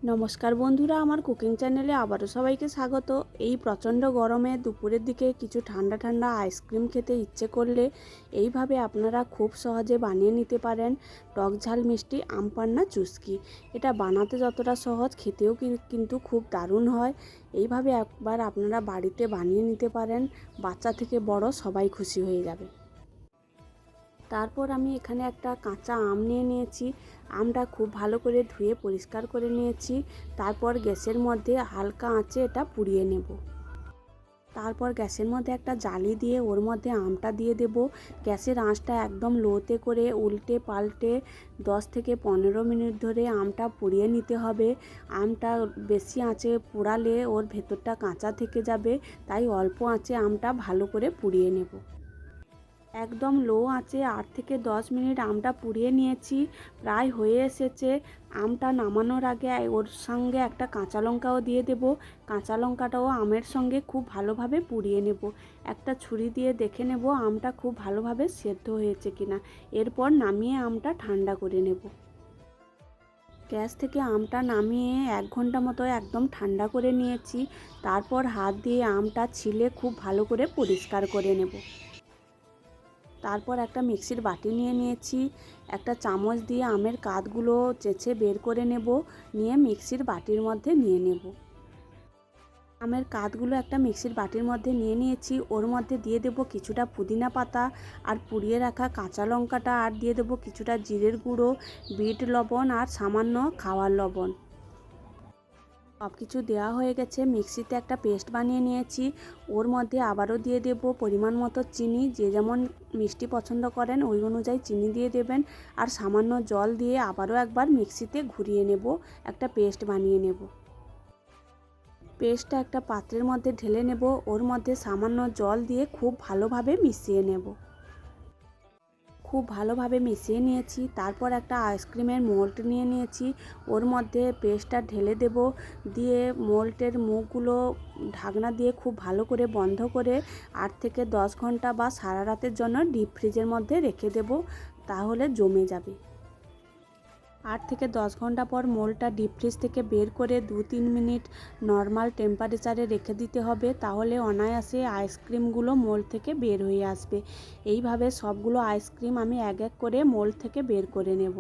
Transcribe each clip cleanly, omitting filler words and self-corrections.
নমস্কার বন্ধুরা, আমার কুকিং চ্যানেলে আবারও সবাইকে স্বাগত। এই প্রচণ্ড গরমে দুপুরের দিকে কিছু ঠান্ডা ঠান্ডা আইসক্রিম খেতে ইচ্ছে করলে এইভাবে আপনারা খুব সহজে বানিয়ে নিতে পারেন টক ঝাল মিষ্টি আম পান্না চুস্কি। এটা বানাতে যতটা সহজ, খেতেও কিন্তু খুব দারুণ হয়। এইভাবে একবার আপনারা বাড়িতে বানিয়ে নিতে পারেন, বাচ্চা থেকে বড় সবাই খুশি হয়ে যাবে। তারপর আমি এখানে একটা কাঁচা আম নিয়ে নিয়েছি। আমটা খুব ভালো করে ধুয়ে পরিষ্কার করে নিয়েছি। তারপর গ্যাসের মধ্যে হালকা আঁচে এটা পুড়িয়ে নেব। তারপর গ্যাসের মধ্যে একটা জালি দিয়ে ওর মধ্যে আমটা দিয়ে দেব। গ্যাসের আঁচটা একদম লোতে করে উল্টে পাল্টে 10 থেকে 15 মিনিট ধরে আমটা পুড়িয়ে নিতে হবে। আমটা বেশি আঁচে পোড়ালে ওর ভেতরটা কাঁচা থেকে যাবে, তাই অল্প আঁচে আমটা ভালো করে পুড়িয়ে নেব। একদম লো আঁচে 8 থেকে 10 মিনিট আমটা পুড়িয়ে নিয়েছি, প্রায় হয়ে এসেছে। আমটা নামানোর আগে ওর সঙ্গে একটা কাঁচা লঙ্কাও দিয়ে দেব। কাঁচা লঙ্কাটাও আমের সঙ্গে খুব ভালোভাবে পুড়িয়ে নেব। একটা ছুরি দিয়ে দেখে নেব আমটা খুব ভালোভাবে সেদ্ধ হয়েছে কিনা। এরপর নামিয়ে আমটা ঠান্ডা করে নেব। গ্যাস থেকে আমটা নামিয়ে 1 ঘন্টা মতো একদম ঠান্ডা করে নিয়েছি। তারপর হাত দিয়ে আমটা ছিলে খুব ভালো করে পরিষ্কার করে নেব। তারপর একটা মিক্সির বাটি নিয়ে নিয়েছি। একটা চামচ দিয়ে আমের কাঁধগুলো চেঁচে বের করে নেব, নিয়ে মিক্সির বাটির মধ্যে নিয়ে নেব। আমের কাঁধগুলো একটা মিক্সির বাটির মধ্যে নিয়ে নিয়েছি। ওর মধ্যে দিয়ে দেব কিছুটা পুদিনা পাতা আর পুড়িয়ে রাখা কাঁচা লঙ্কাটা, আর দিয়ে দেব কিছুটা জিরের গুঁড়ো, বিট লবণ আর সামান্য খাওয়ার লবণ। সব কিছু দেওয়া হয়ে গেছে। মিক্সিতে একটা পেস্ট বানিয়ে নিয়েছি। ওর মধ্যে আবারও দিয়ে দেব পরিমাণ মতো চিনি। যে যেমন মিষ্টি পছন্দ করেন ওই অনুযায়ী চিনি দিয়ে দেবেন। আর সামান্য জল দিয়ে আবারও একবার মিক্সিতে ঘুরিয়ে নেব, একটা পেস্ট বানিয়ে নেব। পেস্টটা একটা পাত্রের মধ্যে ঢেলে নেব। ওর মধ্যে সামান্য জল দিয়ে খুব ভালোভাবে মিশিয়ে নেব। খুব ভালোভাবে মিশিয়ে নিয়েছি। তারপর একটা আইসক্রিমের মোল্ড নিয়ে নিয়েছি। ওর মধ্যে পেস্টটা ঢেলে দেব, দিয়ে মোল্ডের মুখগুলো ঢাকনা দিয়ে খুব ভালো করে বন্ধ করে 8 থেকে 10 ঘন্টা বা সারা রাতের জন্য ডিপ ফ্রিজের মধ্যে রেখে দেব, তাহলে জমে যাবে। 8 থেকে 10 ঘন্টা পর মোল্ডটা ডিপ ফ্রিজ থেকে বের করে 2-3 মিনিট নর্মাল টেম্পারেচারে রেখে দিতে হবে, তাহলে অনায়াসে আইসক্রিমগুলো মোল্ড থেকে বের হয়ে আসবে। এইভাবে সবগুলো আইসক্রিম আমি এক এক করে মোল্ড থেকে বের করে নেব।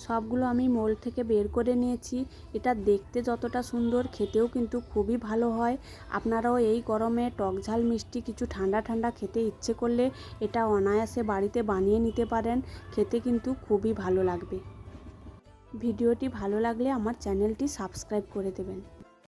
সবগুলো আমি মোল্ড থেকে বের করে নিয়েছি। এটা দেখতে যতটা সুন্দর, খেতেও কিন্তু খুবই ভালো হয়। আপনারাও এই গরমে টক ঝাল মিষ্টি কিছু ঠান্ডা ঠান্ডা খেতে ইচ্ছে করলে এটা অনায়াসে বাড়িতে বানিয়ে নিতে পারেন। খেতে কিন্তু খুবই ভালো লাগবে। ভিডিওটি ভালো লাগলে আমার চ্যানেলটি সাবস্ক্রাইব করে দেবেন।